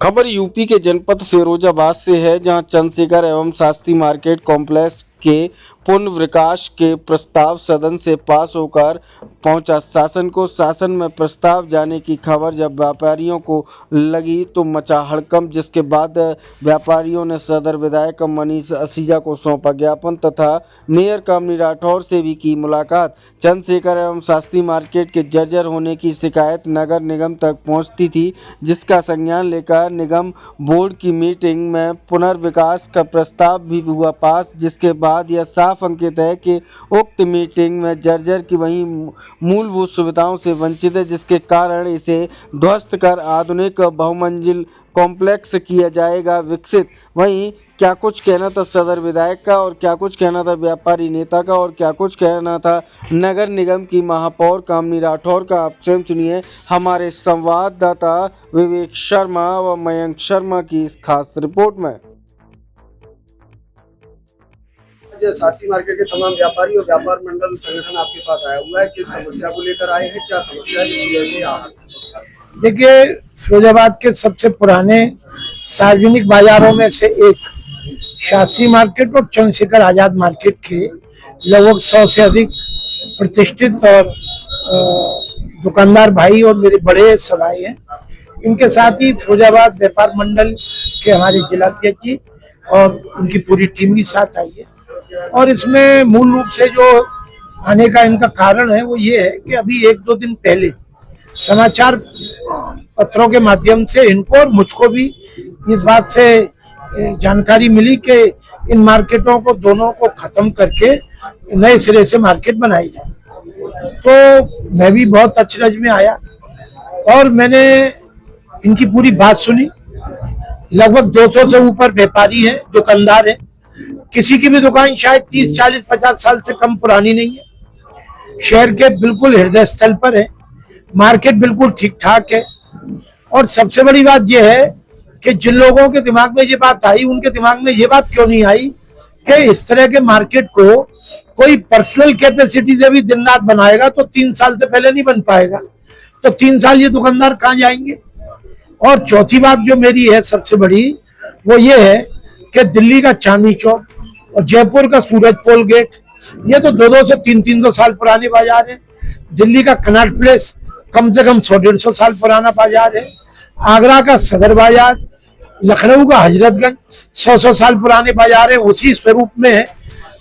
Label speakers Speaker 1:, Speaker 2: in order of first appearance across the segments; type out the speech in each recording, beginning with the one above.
Speaker 1: खबर यूपी के जनपद फिरोजाबाद से है, जहां चंद्रशेखर एवं शास्त्री मार्केट कॉम्प्लेक्स के पुनर्विकास के प्रस्ताव सदन से पास होकर पहुंचा। शासन में प्रस्ताव जाने की खबर जब व्यापारियों को लगी तो मचा हड़कंप, जिसके बाद व्यापारियों ने सदर विधायक मनीष असीजा को सौंपा ज्ञापन तथा मेयर कामिनी राठौर से भी की मुलाकात। चंद्रशेखर एवं शास्त्री मार्केट के जर्जर होने की शिकायत नगर निगम तक पहुंचती थी, जिसका संज्ञान लेकर निगम बोर्ड की मीटिंग में पुनर्विकास का प्रस्ताव भी हुआ पास, जिसके बाद यह साफ अंकित है कि उक्त मीटिंग में जर्जर की वही मूलभूत सुविधाओं से वंचित है, जिसके कारण इसे ध्वस्त कर आधुनिक बहुमंजिल कॉम्प्लेक्स किया जाएगा विकसित। वहीं क्या कुछ कहना था सदर विधायक का, और क्या कुछ कहना था व्यापारी नेता का, और क्या कुछ कहना था नगर निगम की महापौर कामिनी राठौर का, आप स्वयं सुनिए हमारे संवाददाता विवेक शर्मा व मयंक शर्मा की इस खास रिपोर्ट में।
Speaker 2: शास्त्री मार्केट के तमाम व्यापारी और व्यापार मंडल संगठन आपके पास आया हुआ है, किस समस्या को लेकर आए हैं, क्या समस्या है?
Speaker 3: देखिए, फिरोजाबाद के सबसे पुराने सार्वजनिक बाजारों में से एक शास्त्री मार्केट और चंद्रशेखर आजाद मार्केट के लगभग 100 से अधिक प्रतिष्ठित और दुकानदार भाई और मेरे बड़े सभाई हैं। इनके साथ ही फिरोजाबाद व्यापार मंडल के हमारे जिलाध्यक्ष जी और उनकी पूरी टीम भी साथ आई है। और इसमें मूल रूप से जो आने का इनका कारण है वो ये है कि अभी 1-2 दिन पहले समाचार पत्रों के माध्यम से इनको और मुझको भी इस बात से जानकारी मिली कि इन मार्केटों को दोनों को खत्म करके नए सिरे से मार्केट बनाई जाए। तो मैं भी बहुत अचरज में आया और मैंने इनकी पूरी बात सुनी। लगभग 200 से ऊपर व्यापारी हैं, दुकानदार हैं। किसी की भी दुकान शायद 30, 40, 50 साल से कम पुरानी नहीं है। शहर के बिल्कुल हृदय स्थल पर है। मार्केट बिल्कुल ठीक ठाक है। और सबसे बड़ी बात यह है कि जिन लोगों के दिमाग में ये बात आई, उनके दिमाग में ये बात क्यों नहीं आई कि इस तरह के मार्केट को कोई पर्सनल कैपेसिटी से भी दिन रात बनाएगा तो 3 साल से पहले नहीं बन पाएगा। तो 3 साल ये दुकानदार कहाँ जाएंगे। और चौथी बात जो मेरी है सबसे बड़ी, वो ये है कि दिल्ली का चांदनी चौक और जयपुर का सूरज पोल गेट, ये तो 200 से 300 साल पुराने बाजार है। दिल्ली का कनॉट प्लेस कम से कम 100-150 साल पुराना बाजार है। आगरा का सदर बाजार, लखनऊ का हजरतगंज 100 साल पुराने बाजार है, उसी स्वरूप में है।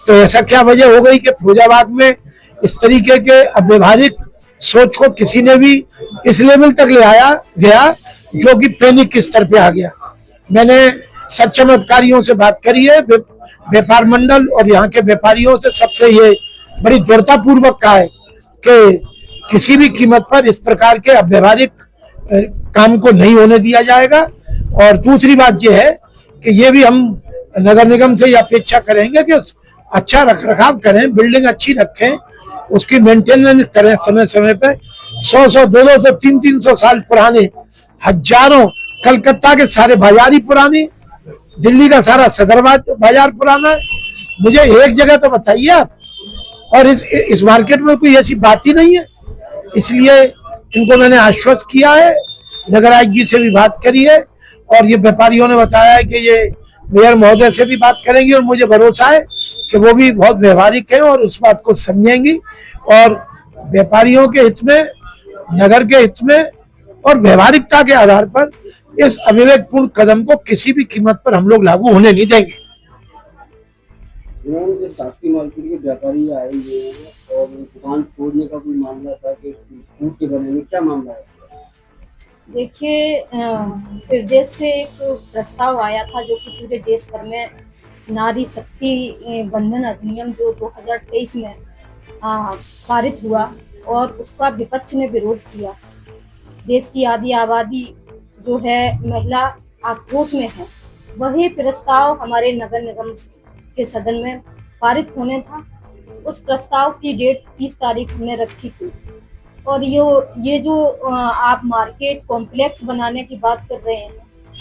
Speaker 3: तो ऐसा क्या वजह हो गई कि फिरोजाबाद में इस तरीके के अव्यवहारिक सोच को किसी ने भी इस लेवल तक ले आया गया जो कि पैनिक के स्तर पे आ गया। मैंने सच चमत्कारियों से बात करी है, व्यापार मंडल और यहाँ के व्यापारियों से सबसे ये बड़ी दृढ़ता पूर्वक कहा है कि किसी भी कीमत पर इस प्रकार के अव्यवहारिक काम को नहीं होने दिया जाएगा। और दूसरी बात यह है कि ये भी हम नगर निगम से ये अपेक्षा करेंगे कि अच्छा रखरखाव करें, बिल्डिंग अच्छी रखें, उसकी मेंटेनेंस करें समय समय पे। 100, 200, 300 साल पुराने हजारों, कलकत्ता के सारे बाजार ही पुराने, दिल्ली का सारा सदर बाजार पुराना है। मुझे एक जगह तो बताइए आप। और इस मार्केट में कोई ऐसी बात ही नहीं है। इसलिए इनको मैंने आश्वस्त किया है, नगर आयुक्त जी से भी बात करी है और ये व्यापारियों ने बताया है कि ये मेयर महोदय से भी बात करेंगी और मुझे भरोसा है कि वो भी बहुत व्यवहारिक हैं और उस बात को समझेंगी। और व्यापारियों के हित में, नगर के हित में और व्यवहारिकता के आधार पर इस अविवेकपूर्ण कदम को किसी भी कीमत पर हम लोग लागू होने नहीं देंगे।
Speaker 2: शास्त्री मार्केट के व्यापारी आए हुए हैं और दुकान तोड़ने का कोई मामला था कि फूड के बारे में क्या मामला है?
Speaker 4: देखिए, प्रदेश से एक प्रस्ताव आया था जो कि पूरे देश भर में नारी शक्ति बंधन अधिनियम जो 2023 में पारित हुआ और उसका विपक्ष ने विरोध किया। देश की आधी आबादी जो है महिला आक्रोश में है। वही प्रस्ताव हमारे नगर निगम के सदन में पारित होने था। उस प्रस्ताव की डेट 30 तारीख हमने रखी थी। और ये जो आप मार्केट कॉम्प्लेक्स बनाने की बात कर रहे हैं,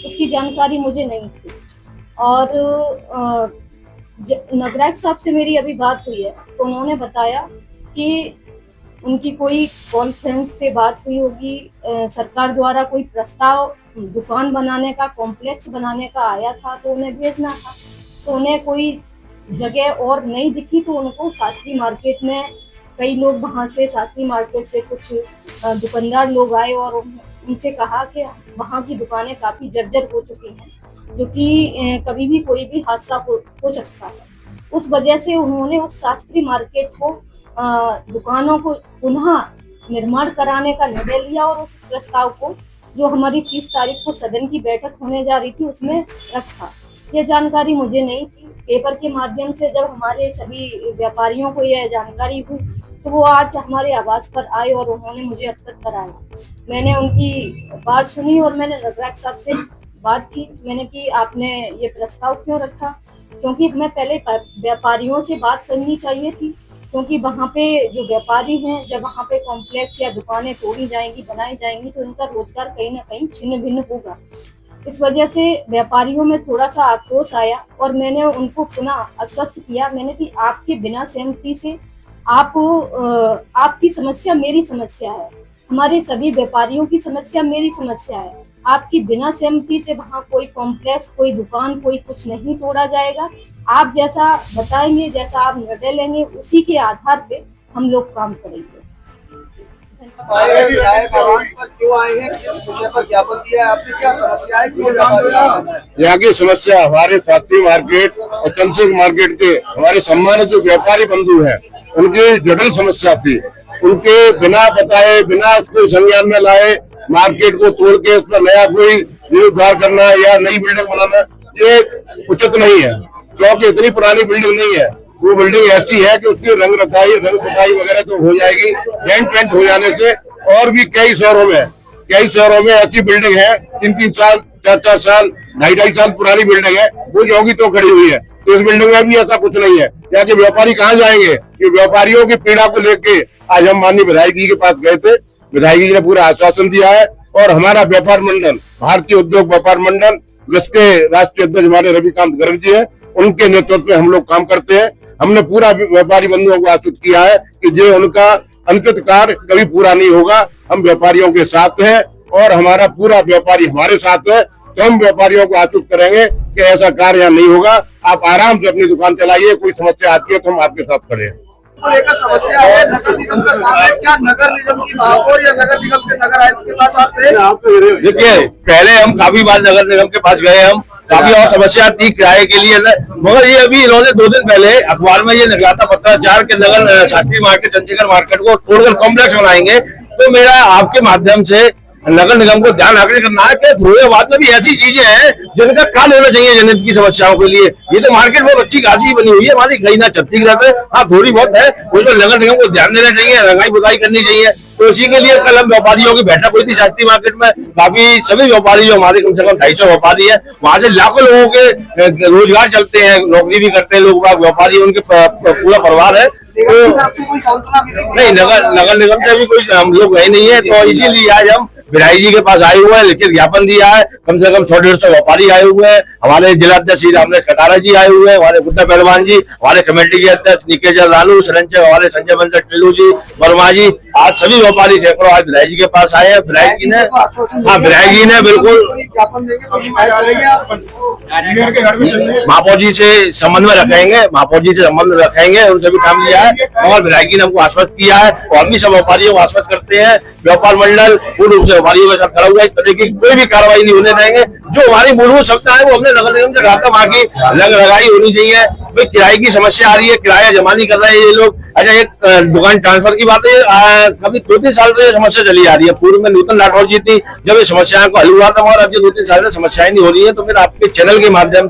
Speaker 4: उसकी जानकारी मुझे नहीं थी। और नगरायुक्त साहब से मेरी अभी बात हुई है तो उन्होंने बताया कि उनकी कोई कॉन्फ्रेंस पे बात हुई होगी, सरकार द्वारा कोई प्रस्ताव दुकान बनाने का, कॉम्प्लेक्स बनाने का आया था तो उन्हें भेजना था, तो उन्हें कोई जगह और नहीं दिखी तो उनको शास्त्री मार्केट में कई लोग वहाँ से शास्त्री मार्केट से कुछ दुकानदार लोग आए और उनसे कहा कि वहाँ की दुकानें काफ़ी जर्जर हो चुकी हैं, जो कि कभी भी कोई भी हादसा हो सकता है। उस वजह से उन्होंने उस शास्त्री मार्केट को दुकानों को पुनः निर्माण कराने का निर्णय लिया और उस प्रस्ताव को जो हमारी 30 तारीख को सदन की बैठक होने जा रही थी उसमें रखा। ये जानकारी मुझे नहीं थी। पेपर के माध्यम से जब हमारे सभी व्यापारियों को यह जानकारी हुई तो वो आज हमारे आवास पर आए और उन्होंने मुझे अवगत कराया। मैंने उनकी बात सुनी और मैंने नगराज साहब से बात की। मैंने कि आपने ये प्रस्ताव क्यों रखा, क्योंकि हमें पहले व्यापारियों से बात करनी चाहिए थी, क्योंकि वहाँ पे जो व्यापारी हैं जब वहाँ पे कॉम्प्लेक्स या दुकानें तोड़ी जाएंगी, बनाई जाएंगी तो उनका रोजगार कहीं ना कहीं छिन्न भिन्न होगा। इस वजह से व्यापारियों में थोड़ा सा आक्रोश आया और मैंने उनको पुनः आश्वस्त किया। मैंने कि आपके बिना सहमति से आपकी समस्या मेरी समस्या है, हमारे सभी व्यापारियों की समस्या मेरी समस्या है। आपकी बिना सहमति से वहाँ कोई कॉम्प्लेक्स, कोई दुकान, कोई कुछ नहीं तोड़ा जाएगा। आप जैसा बताएंगे, जैसा आप निर्णय लेंगे, उसी के आधार पे हम लोग काम करेंगे।
Speaker 2: विधायक आवास पर क्यों आए हैं, किस विषय पर ज्ञापन दिया है आपने, क्या समस्या है, क्यों व्यापारी?
Speaker 5: यहाँ की समस्या हमारे शास्त्री मार्केट और चंद्रशेखर मार्केट के हमारे सम्मानित जो व्यापारी बंधु हैं उनकी जटिल समस्या थी। उनके बिना बताए, बिना उसको संज्ञान में लाए मार्केट को तोड़ के उसका नया कोई जीर्णोद्धार करना या नई बिल्डिंग बनाना ये उचित नहीं है, क्योंकि इतनी पुरानी बिल्डिंग नहीं है। वो बिल्डिंग ऐसी है कि उसकी रंग पुताई वगैरह तो हो जाएगी, डेंट पेंट हो जाने से। और भी कई शहरों में ऐसी बिल्डिंग है 3-3 साल, 4-4 साल, 2.5 साल पुरानी बिल्डिंग है, वो योगी तो खड़ी हुई है। तो इस बिल्डिंग में भी ऐसा कुछ नहीं है। यहाँ के व्यापारी कहाँ जाएंगे? कि व्यापारियों की पीड़ा को लेके आज हम माननीय विधायक जी के पास गए थे। विधायक जी ने पूरा आश्वासन दिया है और हमारा व्यापार मंडल, भारतीय उद्योग व्यापार मंडल, जिसके राष्ट्रीय अध्यक्ष हमारे रविकांत गर्ग जी है, उनके नेतृत्व में हम लोग काम करते हैं। हमने पूरा व्यापारी बंधुओं को आश्वस्त किया है कि जो उनका अंकित कार्य कभी पूरा नहीं होगा। हम व्यापारियों के साथ हैं और हमारा पूरा व्यापारी हमारे साथ है, तो हम व्यापारियों को आश्वस्त करेंगे कि ऐसा कार्य यहाँ नहीं होगा। आप आराम से अपनी दुकान चलाइए, कोई समस्या आती है तो हम आपके साथ खड़े हैं।
Speaker 2: को लेकर समस्या है, नगर निगम का काम है, क्या नगर निगम की महापौर या नगर निगम के नगर आयुक्त के पास आप गए?
Speaker 6: देखिए, पहले हम काफी बार नगर निगम के पास गए, हम काफी और समस्या थी किराए के लिए, मगर ये अभी इन्होंने 2 दिन पहले अखबार में ये निकला था पत्राचार के नगर शास्त्री मार्केट, चंद्रशेखर मार्केट को तोड़कर कॉम्प्लेक्स बनाएंगे। तो मेरा आपके माध्यम से नगर निगम को ध्यान आग्रह करना है कि फिरोजाबाद में भी ऐसी चीजें हैं जिनका काल होना चाहिए जनहित की समस्याओं के लिए। ये तो मार्केट बहुत अच्छी खासी बनी हुई है हमारी, कहीं ना छत्तीसगढ़ पे, हाँ थोड़ी बहुत है, उसमें नगर निगम को ध्यान देना चाहिए, रंगाई पुताई करनी चाहिए। तो इसी के लिए कल हम व्यापारियों की बैठक हुई थी शास्त्री मार्केट में। काफी सभी व्यापारी जो हमारे कम से कम 250 व्यापारी है, वहां से लाखों लोगों के रोजगार चलते हैं, नौकरी भी करते हैं लोग, व्यापारी उनके पूरा परिवार है। तो नहीं, नगर निगम से भी कोई हम लोग गए नहीं है, तो इसीलिए आज हम विधायक जी के पास आए हुए हैं, लिखित ज्ञापन दिया है। कम से कम 100-150 व्यापारी आए हुए हैं, हमारे जिलाध्यक्ष श्री रामनेश कटारा जी आए हुए हैं, हमारे बुद्धा पहलवान जी, हमारे कमेटी के अध्यक्ष निकेशर लालू, सरंचक हमारे संजय बंसर टिल्लू जी, वर्मा जी, आज सभी व्यापारी सैकड़ों आज विधायक जी के पास आए हैं। विधायक जी ने बिल्कुल महापौर जी से संबंध में रखेंगे, उनसे भी काम लिया है और विधायक जी ने हमको आश्वस्त किया है और हम भी सब व्यापारियों को आश्वस्त करते हैं। व्यापार मंडल पूर्ण रूप से व्यापारियों के साथ खड़ा हुआ है, इस तरह की कोई भी कार्रवाई नहीं होने देंगे। जो हमारी मूलभूत क्षमता है वो हमने नगर निगम से कहा था, वहां की लगाई होनी चाहिए। भाई किराए की समस्या आ रही है, किराया जमा नहीं कर रहे हैं ये लोग। अच्छा, एक दुकान ट्रांसफर की बात है, कभी 2-3 साल से ये समस्या चली आ रही है। पूर्व में नूतन राठौर जी थी जब ये समस्याओं को हल हुआ था, और अब ये 2-3 साल से समस्याएं नहीं हो रही है। तो फिर आपके चैनल के माध्यम से